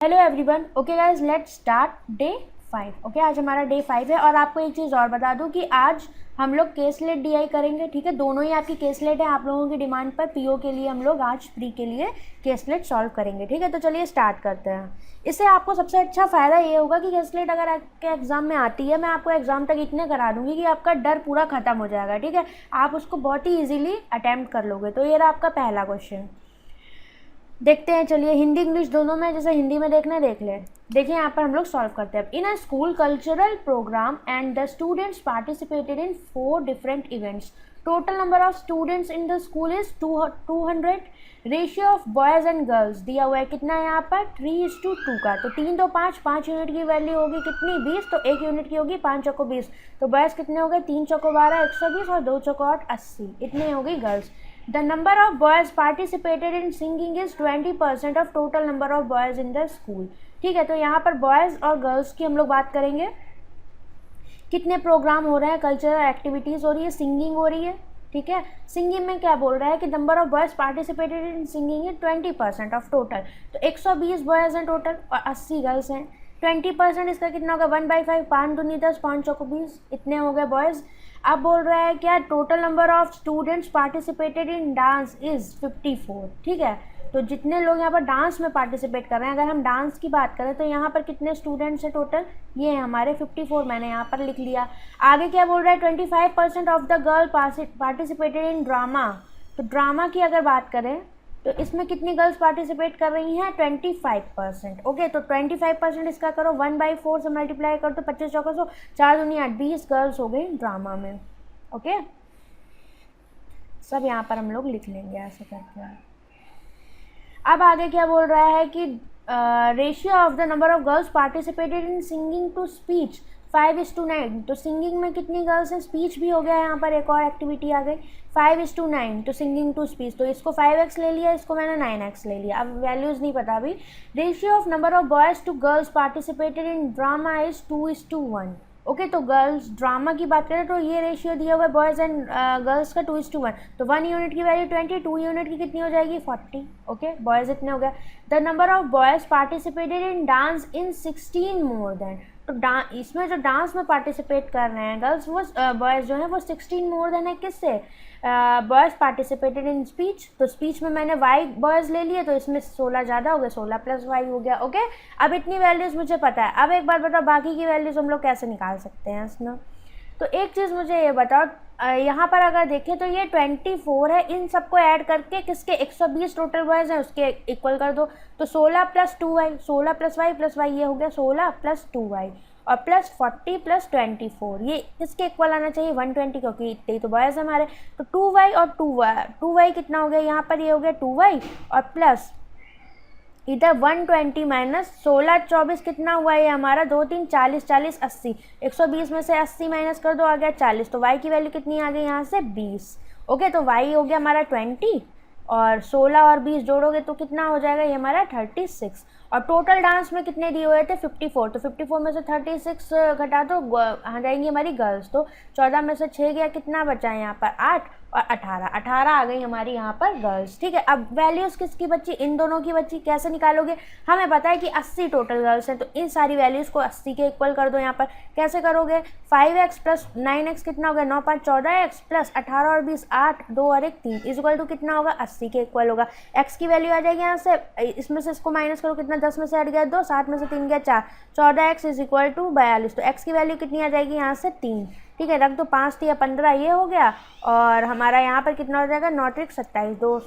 Hello everyone. Okay guys, let's start day 5। Okay, आज हमारा day 5 है और आपको एक चीज़ और बता दूं कि आज हम लोग केसलेट डीआई करेंगे। ठीक है, दोनों ही आपकी केसलेट है। आप लोगों की डिमांड पर पीओ के लिए हम लोग आज प्री के लिए केसलेट सॉल्व करेंगे। ठीक है, तो चलिए स्टार्ट करते हैं। इससे आपको सबसे अच्छा फ़ायदा ये होगा कि केसलेट अगर आपके एग्ज़ाम में आती है, मैं आपको एग्ज़ाम तक इतने करा दूंगी कि आपका डर पूरा ख़त्म हो जाएगा। ठीक है, आप उसको बहुत ही ईजिली अटैम्प्ट कर लोगे। तो ये रहा आपका पहला क्वेश्चन। देखते हैं, चलिए हिंदी इंग्लिश दोनों में, जैसे हिंदी में देखना है देख ले। देखिए यहाँ पर हम लोग सॉल्व करते हैं। In a school cultural program and the students participated in 4 different events. Total number of students in the school is 200। Ratio of boys and girls दिया हुआ है कितना है यहाँ पर 3:2 का। तो 3 2 5, 5 यूनिट की वैल्यू होगी कितनी 20, तो 1 यूनिट की होगी 5 चौको 20। तो बॉयज़ कितने हो गए 3 चौको 12 120 और 2 चौको 8 80। इतने हो गई girls. The number of boys participated in singing is 20% of total number of boys in the school। ठीक है, तो यहाँ पर बॉयज़ और गर्ल्स की हम लोग बात करेंगे। कितने प्रोग्राम हो रहे हैं, कल्चरल एक्टिविटीज़ हो रही है, सिंगिंग हो रही है। ठीक है, सिंगिंग में क्या बोल रहा है कि number of boys participated in singing है 20% ऑफ टोटल। तो 120 बॉयज़ हैं टोटल और 80 गर्ल्स हैं। 20% इसका कितना होगा 1/5, 5 दूनी 10, 5 चौको 20। इतने हो गए बॉयज़। अब बोल रहा है क्या total number of students participated in dance is 54। ठीक है, तो जितने लोग यहाँ पर डांस में पार्टिसिपेट कर रहे हैं, अगर हम डांस की बात करें तो यहाँ पर कितने स्टूडेंट्स हैं टोटल, ये हैं हमारे 54। मैंने यहाँ पर लिख लिया। आगे क्या बोल रहा है 25% of the girl participated in drama. तो ड्रामा की अगर बात करें तो इसमें कितनी गर्ल्स पार्टिसिपेट कर रही हैं 25%। ओके, तो 25% इसका करो 1/4 से मल्टीप्लाई करो तो 25 चौका 100, 4 दूनी 8, 20 गर्ल्स हो गई ड्रामा में। ओके, सब यहाँ पर हम लोग लिख लेंगे ऐसे करके। अब आगे क्या बोल रहा है कि ratio of the number of girls participated in singing to speech 5:9। तो सिंगिंग में कितनी गर्ल्स हैं, स्पीच भी हो गया है यहाँ पर, एक और एक्टिविटी आ गई 5:9 तो सिंगिंग टू स्पीच। तो इसको 5x ले लिया, इसको मैंने 9x ले लिया। अब वैल्यूज़ नहीं पता अभी। Ratio of number of boys to girls participated in drama is 2:1। Okay, तो गर्ल्स ड्रामा की बात करें तो ये रेशियो दिया हुआ है बॉयज़ एंड गर्ल्स का 2:1। तो 1 यूनिट की वैल्यू 20, 2 यूनिट की कितनी हो जाएगी 40। ओके, बॉयज़ इतने हो गया। The number of boys participated in dance in 16 more than. तो इसमें जो डांस में पार्टिसिपेट कर रहे हैं गर्ल्स, वो बॉयज़ जो हैं वो 16 मोर देन है किससे, बॉयज़ पार्टिसिपेटेड इन स्पीच। तो स्पीच में मैंने वाई बॉयज़ ले लिए, तो इसमें 16 ज़्यादा हो गए, 16 + वाई हो गया। ओके, अब इतनी वैल्यूज़ मुझे पता है। अब एक बात बताओ, बाकी की वैल्यूज़ हम लोग कैसे निकाल सकते हैं इसमें। तो एक चीज़ मुझे ये बताओ, यहाँ पर अगर देखें तो ये 24 है, इन सबको ऐड करके किसके 120 टोटल बॉयज़ हैं उसके इक्वल कर दो। तो 16 + 2y, 16 + y ये हो गया 16 + 2y और +40 + 24, ये किसके इक्वल आना चाहिए 120, क्योंकि इतने ही तो बॉयज़ हमारे। तो 2y और 2y कितना हो गया यहाँ पर, ये हो गया 2y और प्लस इधर 120 माइनस 16 24 कितना हुआ है हमारा 2 3 40 40 80। 120 में से 80 माइनस कर दो, आ गया 40। तो y की वैल्यू कितनी आ गई यहाँ से 20। ओके, तो y हो गया हमारा 20 और 16 और 20 जोड़ोगे तो कितना हो जाएगा ये हमारा 36। और टोटल डांस में कितने दिए हुए थे 54। तो 54 में से 36 घटा दो, आ जाएंगी हमारी गर्ल्स। तो 14 में से 6 गया, कितना बचा है यहाँ पर 8 और 18 आ गई हमारी यहाँ पर गर्ल्स। ठीक है, अब वैल्यूज़ किसकी बची, इन दोनों की बची। कैसे निकालोगे, हमें पता है कि 80 टोटल गर्ल्स हैं, तो इन सारी वैल्यूज़ को 80 के इक्वल कर दो। यहाँ पर कैसे करोगे 5x + 9x कितना हो गया 9 5 14x प्लस 18 और 20 8 2 और 1 3 इक्वल टू कितना होगा 80 के इक्वल होगा। x की वैल्यू आ जाएगी यहाँ से, इसमें से इसको माइनस करो, कितना 10 में से हट गया 2, 7 में से 3 गया 4, 14x = 42। तो x की वैल्यू कितनी आ जाएगी यहाँ से 3। ठीक है, रख दो 5 3 15, ये हो गया। और हमारा यहाँ पर कितना हो जाएगा 9 3 27 2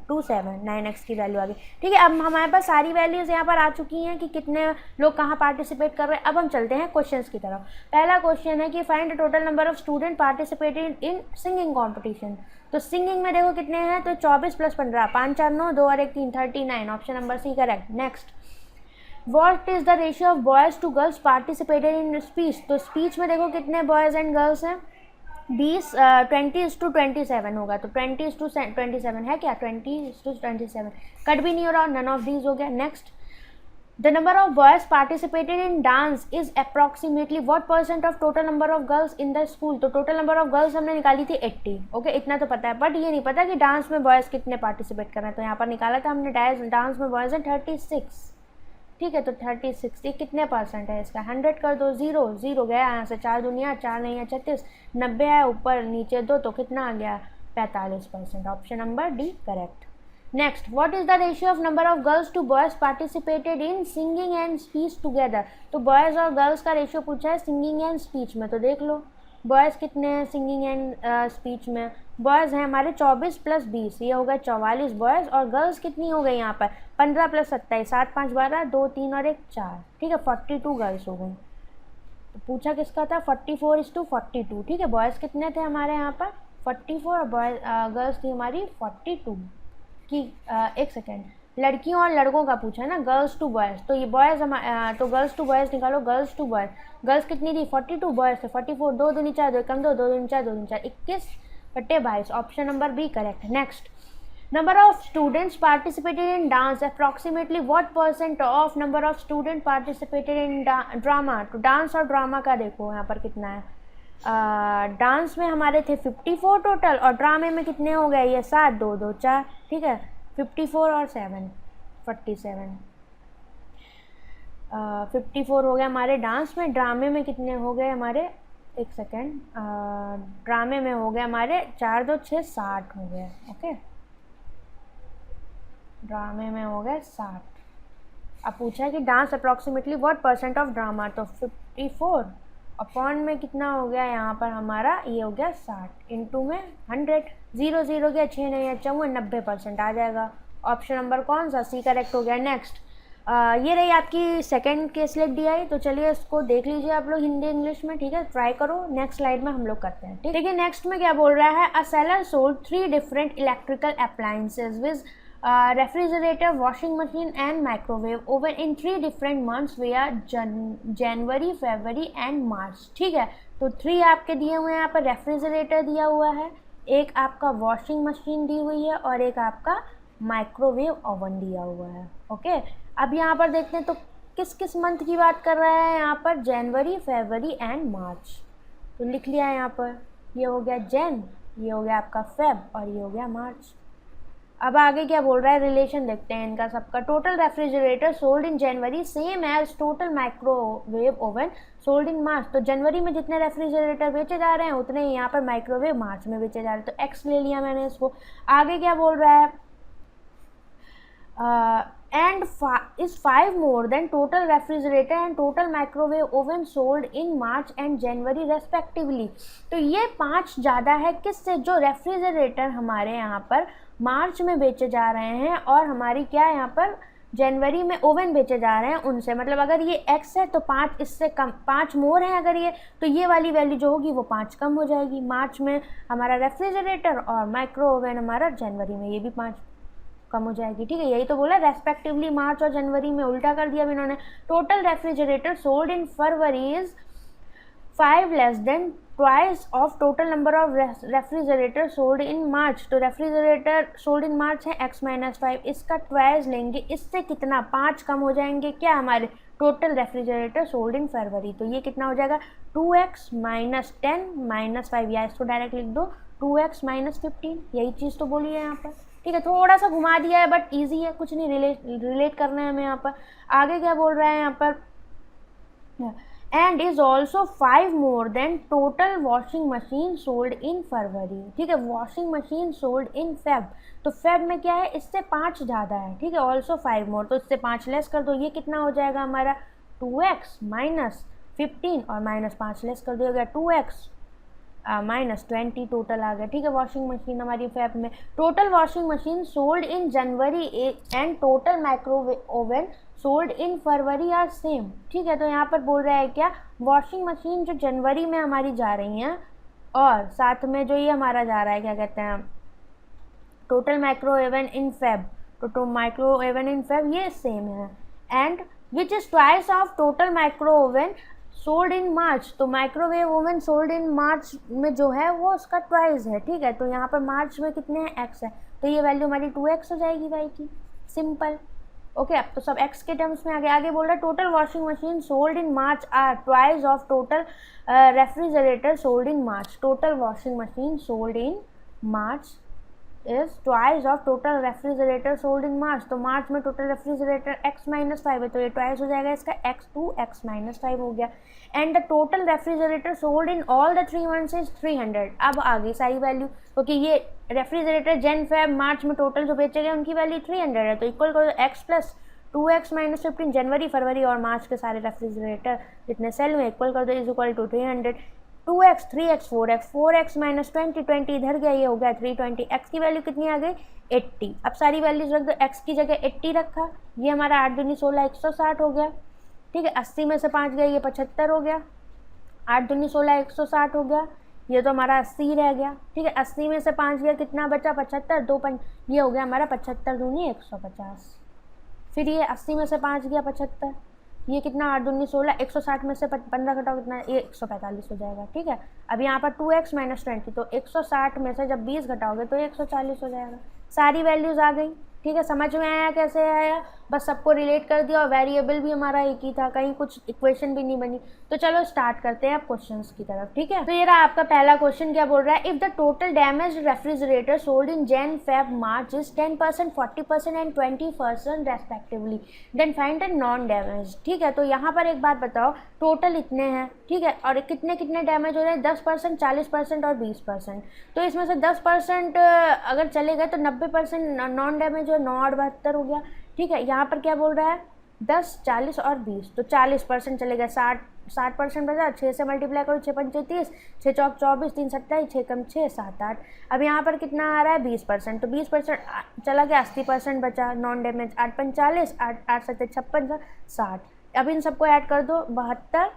2 7 9x की वैल्यू आ गई। ठीक है, अब हमारे पास सारी वैल्यूज़ यहाँ पर आ चुकी हैं कि कितने लोग कहाँ पार्टिसिपेट कर रहे हैं। अब हम चलते हैं क्वेश्चंस की तरफ। पहला क्वेश्चन है कि find the total number of student participated in singing competition. तो सिंगिंग में देखो कितने हैं, तो 24 + 15 5 4 9 2 और 1 3 39। Option number C correct. Next, what is the ratio of boys to girls participated in speech. तो स्पीच में देखो कितने बॉयज़ एंड गर्ल्स हैं 20:27 होगा। तो 20:27 है क्या 20:27, कट भी नहीं हो रहा, नन ऑफ दीज हो गया। Next, the number of boys participated in dance is approximately what % of total number of girls in the school. तो टोटल नंबर ऑफ गर्ल्स हमने निकाली थी 80। ओके, इतना तो पता है, बट ये नहीं पता कि डांस में बॉयज़ कितने पार्टिसिपेट कर रहे हैं। तो यहाँ पर निकाला था हमने डांस में बॉयज़ हैं 36। ठीक है, तो 30 60 कितने परसेंट है इसका, 100 कर दो, 0 0 गया यहाँ से, 4 दुनिया 4 नहीं है 36, 90 है ऊपर नीचे 2 तो कितना आ गया 45%। Option number D correct. Next, what is the ratio of number of girls to boys participated in singing and speech together. तो बॉयज और गर्ल्स का रेशियो पूछा है सिंगिंग एंड स्पीच में, तो देख लो बॉयज़ कितने हैं सिंगिंग एंड स्पीच में, बॉयज़ हैं हमारे 24 + 20, ये हो गए 44 बॉयज़, और गर्ल्स कितनी हो गई यहाँ पर 15 + 27, 7 5 12, 2 3 और 1 4, ठीक है 42 गर्ल्स हो गई। तो पूछा किसका था 44:42, ठीक है, बॉयज़ कितने थे हमारे यहाँ पर 44 और गर्ल्स थी हमारी 42 की। एक सेकेंड, लड़कियों और लड़कों का पूछा है ना, गर्ल्स टू बॉयज़, तो ये बॉयज़ तो गर्ल्स टू बॉयज़ निकालो, गर्ल्स टू बॉयज़, गर्ल्स कितनी थी 42, बॉयज़ थे 44, 2 दूनी 4 2 कम 2 2 दूनी 4 2 दूनी 4 21/22, option number B correct. Next, number of students participated in dance approximately what % of number of student participated in drama. तो डांस और ड्रामा का देखो यहाँ पर कितना है, डांस में हमारे थे 54 टोटल, और ड्रामे में कितने हो गए ये 7 2 2 4, ठीक है 54 और 7 47, 54 हो गए हमारे डांस में, ड्रामे में कितने हो गए हमारे, एक सेकेंड, ड्रामे में हो गए हमारे 4 2 6 60 हो गए, ओके ड्रामे में हो गए 60। अब पूछा है कि dance approximately what % of drama, तो 54 अपॉन में कितना हो गया यहाँ पर हमारा, ये हो गया 60 इंटू में 100, 0 0 गया 6 नहीं है 54, 90% आ जाएगा। ऑप्शन नंबर कौन सा, सी करेक्ट हो गया। नेक्स्ट, ये रही आपकी second case late D I, तो चलिए इसको देख लीजिए आप लोग हिंदी इंग्लिश में, ठीक है ट्राई करो, नेक्स्ट स्लाइड में हम लोग करते हैं, ठीक है। नेक्स्ट में क्या बोल रहा है, a seller sold 3 different electrical appliances with refrigerator, washing machine and microwave oven in 3 different months where January, February and March, ठीक है। तो 3 आपके दिए हुए हैं यहाँ पर, रेफ्रिजरेटर दिया हुआ है, एक आपका वॉशिंग मशीन दी हुई है, और एक आपका माइक्रोवेव ओवन दिया हुआ है, ओके। अब यहाँ पर देखते हैं तो किस किस मंथ की बात कर रहा है यहाँ पर, जनवरी, फरवरी एंड मार्च, तो लिख लिया है यहाँ पर, ये हो गया जैन, ये हो गया आपका फेब, और ये हो गया मार्च। अब आगे क्या बोल रहा है, रिलेशन देखते हैं इनका सबका। Total refrigerator sold in January same as total microwave oven sold in March, तो जनवरी में जितने रेफ्रिजरेटर बेचे जा रहे हैं उतने ही यहाँ पर माइक्रोवेव मार्च में बेचे जा रहे हैं, तो एक्स ले लिया मैंने इसको। आगे क्या बोल रहा है, and is 5 more than total refrigerator and total microwave oven sold in March and January respectively। तो ये 5 ज़्यादा है किससे, जो रेफ्रिजरेटर हमारे यहाँ पर मार्च में बेचे जा रहे हैं और हमारी क्या यहाँ पर जनवरी में ओवन बेचे जा रहे हैं उनसे, मतलब अगर ये x है तो 5 इससे कम, 5 मोर है अगर ये, तो ये वाली वैल्यू जो होगी वो 5 कम हो जाएगी। मार्च में हमारा रेफ्रिजरेटर और माइक्रो ओवन हमारा जनवरी में, ये भी 5 कम हो जाएगी, ठीक है। यही तो बोला रेस्पेक्टिवली मार्च और जनवरी में, उल्टा कर दिया इन्होंने। Total refrigerator sold in February is 5 less than twice of total number of refrigerator sold in March, तो रेफ्रिजरेटर सोल्ड इन मार्च है x-5, इसका ट्वाइस लेंगे, इससे कितना 5 कम हो जाएंगे क्या हमारे total refrigerator sold in February, तो ये कितना हो जाएगा 2x - 10 - 5, या इसको डायरेक्ट लिख दो 2x - 15, यही चीज़ तो बोली है यहाँ पर, ठीक है। थोड़ा सा घुमा दिया है बट इजी है, कुछ नहीं रिलेट करना है हमें यहाँ पर। आगे क्या बोल रहा है यहाँ पर, and is also 5 more than total washing machine sold in February, ठीक है। Washing machine sold in Feb, तो फेब में क्या है, इससे 5 ज़्यादा है, ठीक है। ऑल्सो 5 मोर, तो इससे 5 लेस कर दो, ये कितना हो जाएगा हमारा 2x - 15 और -5 लेस कर दिया गया 2x -20 टोटल आ गया, ठीक है। वॉशिंग मशीन हमारी फेब में, total washing machine sold in January and total microwave oven sold in February are same, ठीक है। तो यहाँ पर बोल रहा है क्या, वॉशिंग मशीन जो जनवरी में हमारी जा रही हैं और साथ में जो ये हमारा जा रहा है क्या कहते हैं total micro oven in Feb, तो माइक्रो ओवन इन फेब ये सेम है, and which is twice of total micro oven sold in March, तो microwave oven sold in March में जो है वो उसका ट्वाइस है, ठीक है। तो यहाँ पर मार्च में कितने हैं x है, तो ये वैल्यू हमारी 2x हो जाएगी y की, सिंपल, ओके। अब तो सब x के टर्म्स में आगे बोल रहा है total washing machine sold in March are twice of total refrigerator sold in March, total washing machine sold in March is twice of total refrigerator sold in March. तो मार्च में टोटल रेफ्रिजरेटर x-5 है, तो ये twice हो जाएगा इसका, x2 x-5 हो गया। And the total refrigerator sold in all the 3 months is 300। अब आ गई सारी वैल्यू, क्योंकि ये रेफ्रिजरेटर जन फेब मार्च में टोटल जो बेचे गए उनकी वैल्यू 300 है, तो इक्वल करो x प्लस 2x-15 जनवरी फरवरी और मार्च के सारे रेफ्रिजरेटर जितने सेल में इक्वल कर दो, is equal to 300। 2x 3x 4x 4x minus 20 इधर गया, ये हो गया 320। x की वैल्यू कितनी आ गई 80। अब सारी वैल्यूज रख दो, x की जगह 80 रखा, ये हमारा 8 दूनी 16 160 हो गया। ठीक है, 80 में से 5 गया, ये 75 हो गया। 8 दूनी 16 160 हो गया, ये तो हमारा 80 रह गया। ठीक है, 80 में से 5 गया, कितना बचा 75, 2 5, ये हो गया हमारा 75 दूनी 150। फिर ये 80 में से 5 गया 75, ये कितना 8 दूनी 16, 160 में से 15 घटाओ कितना, ये 145 हो जाएगा। ठीक है, अब यहाँ पर 2x माइनस 20, तो 160 में से जब 20 घटाओगे तो 140 हो जाएगा। सारी वैल्यूज़ आ गई। ठीक है, समझ में आया कैसे आया, बस सबको रिलेट कर दिया और वेरिएबल भी हमारा एक ही था, कहीं कुछ इक्वेशन भी नहीं बनी। तो चलो स्टार्ट करते हैं अब क्वेश्चंस की तरफ। ठीक है, तो ये रहा आपका पहला क्वेश्चन, क्या बोल रहा है, if the total damage refrigerator sold in Jan Feb March is 10%, 40% and 20% respectively, then find the non damage. ठीक है, तो यहाँ पर एक बात बताओ, टोटल इतने हैं, ठीक है, और कितने कितने डैमेज हो रहे हैं, 10%, 40% और 20%। तो इसमें से 10% अगर चले गए तो 90% नॉन डैमेज और 9 और 72 हो गया। ठीक है, यहाँ पर क्या बोल रहा है 10, 40 और 20, तो 40% चले गए, 60% बचा, 6 से मल्टीप्लाई करो, 6 पंचे 30, 6 चौक 24, 3 27, 6 कम 6 7 8। अब यहाँ पर कितना आ रहा है 20%, तो 20% चला गया, 80% बचा नॉन डैमेज, 8 5 40, 8 7 56 60। अब इन सबको ऐड कर दो, 72,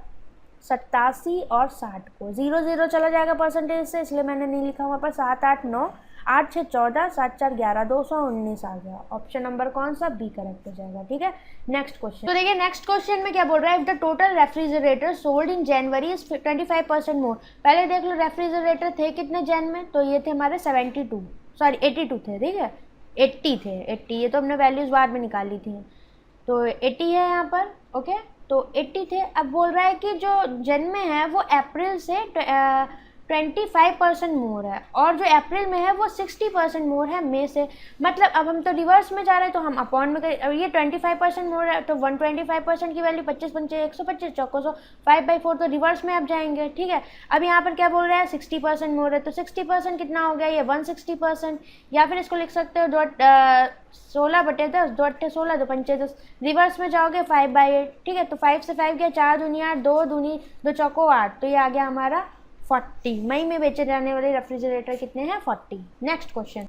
87 और 60 को 0 0 चला जाएगा परसेंटेज से, इसलिए मैंने नहीं लिखा वहाँ पर। 7 8 9, 8 6 14, 7 4 11, 219 आ गया। ऑप्शन नंबर कौन सा, बी करेक्ट हो जाएगा। ठीक है, नेक्स्ट क्वेश्चन। तो देखिए नेक्स्ट क्वेश्चन में क्या बोल रहा है, if the total refrigerator sold in January is 25% मोर। पहले देख लो रेफ्रिजरेटर थे कितने जैन में, तो ये थे हमारे 82 थे। ठीक है, 80 थे, 80, ये तो हमने वैल्यूज बाद में निकाली थी, तो 80 है यहाँ पर। ओके, तो 80 थे। अब बोल रहा है कि जो जन में है वो अप्रैल से 25% मोर है, और जो अप्रैल में है वो 60% मोर है मई से। मतलब अब हम तो रिवर्स में जा रहे हैं, तो हम अपॉन में करें। अब ये 25% मोर है, तो 125% की वैल्यू 25 पंचे 125, चौको 100, 5/4, तो रिवर्स में अब जाएंगे। ठीक है, अब यहाँ पर क्या बोल रहा है 60% मोर है, तो 60% कितना हो गया, ये 160%। या फिर इसको लिख सकते हो 16/10, 2 8 16, 2 5 10, रिवर्स में जाओगे 5/8। ठीक है, तो 5 से 5 गया, 4 दूनी 8, 2 दूनी 2 चौको 8, तो ये आ गया हमारा 40। मई में बेचे जाने वाले रेफ्रिजरेटर कितने हैं 40। Next question.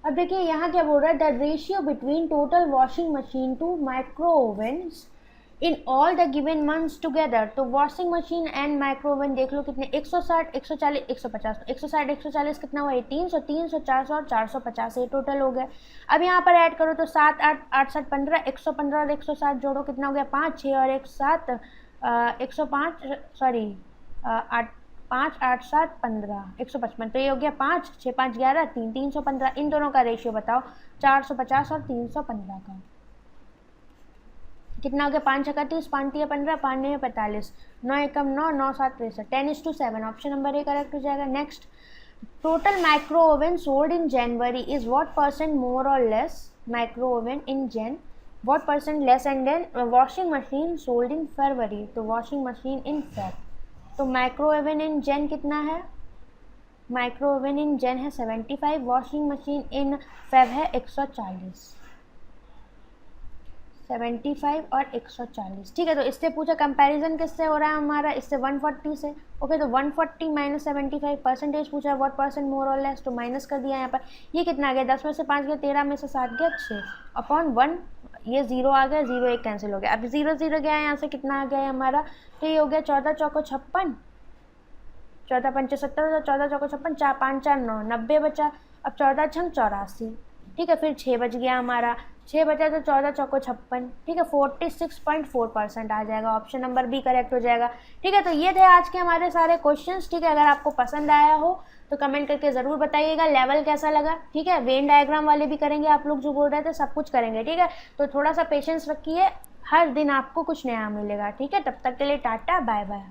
अब देखिए यहाँ क्या बोल रहा है, the ratio between total washing machine to micro ovens in all the given months together. तो washing machine and micro oven देख लो कितने, 160 140 150, 160 140 कितना हुआ, 300 300 400 और 450, ये टोटल हो गया। अब यहाँ पर ऐड करो तो 7 8 8 7 15, 115 और 160 जोड़ो, कितना हो गया 5 6 और 1 7, 105 सॉरी 8 5 8 7 15, 155, तो ये हो गया 5 6 5 11 3 315। इन दोनों का रेशियो बताओ, 450 और 315 का कितना हो गया, 5 6 30, 5 3 15, 5 9 45, 9 1 9, 9 7 63, 10:7। ऑप्शन नंबर ए करेक्ट हो जाएगा। Next, total micro oven sold in January is what percent more और less, micro oven in Jan what percent less, and then washing machine sold in February, तो वॉशिंग मशीन इन फेब। तो micro oven in Jan कितना है, micro oven in जन है 75, washing machine in Feb है 140, 75 और 140। ठीक है, तो इससे पूछा कंपैरिजन किससे हो रहा है हमारा, इससे 140 से। ओके, तो 140 माइनस 75 परसेंटेज पूछा है, व्हाट परसेंट मोर और लेस, तो माइनस कर दिया यहाँ पर। ये कितना आ गया, 10 में से 5 गया, 13 में से 7 गया 6 अपॉन 1, ये 0 आ गया, 0 1 कैंसिल हो गया। अब 0 0 गया, यहाँ से कितना आ गया है हमारा, तो ये हो गया 14 चौको 56, 14 पंचे 70, 14 चौको 56, 4 5 4 9, 90 बचा। अब 14 छंग 84। ठीक है, फिर 6 बच गया हमारा, 6 बचा तो 14 चौको 56। ठीक है, 46.4% आ जाएगा। ऑप्शन नंबर बी करेक्ट हो जाएगा। ठीक है, तो ये थे आज के हमारे सारे क्वेश्चंस। ठीक है, अगर आपको पसंद आया हो तो कमेंट करके ज़रूर बताइएगा लेवल कैसा लगा। ठीक है, वेन डायग्राम वाले भी करेंगे, आप लोग जो बोल रहे थे सब कुछ करेंगे। ठीक है, तो थोड़ा सा पेशेंस रखिए, हर दिन आपको कुछ नया मिलेगा। ठीक है, तब तक के लिए टाटा बाय बाय।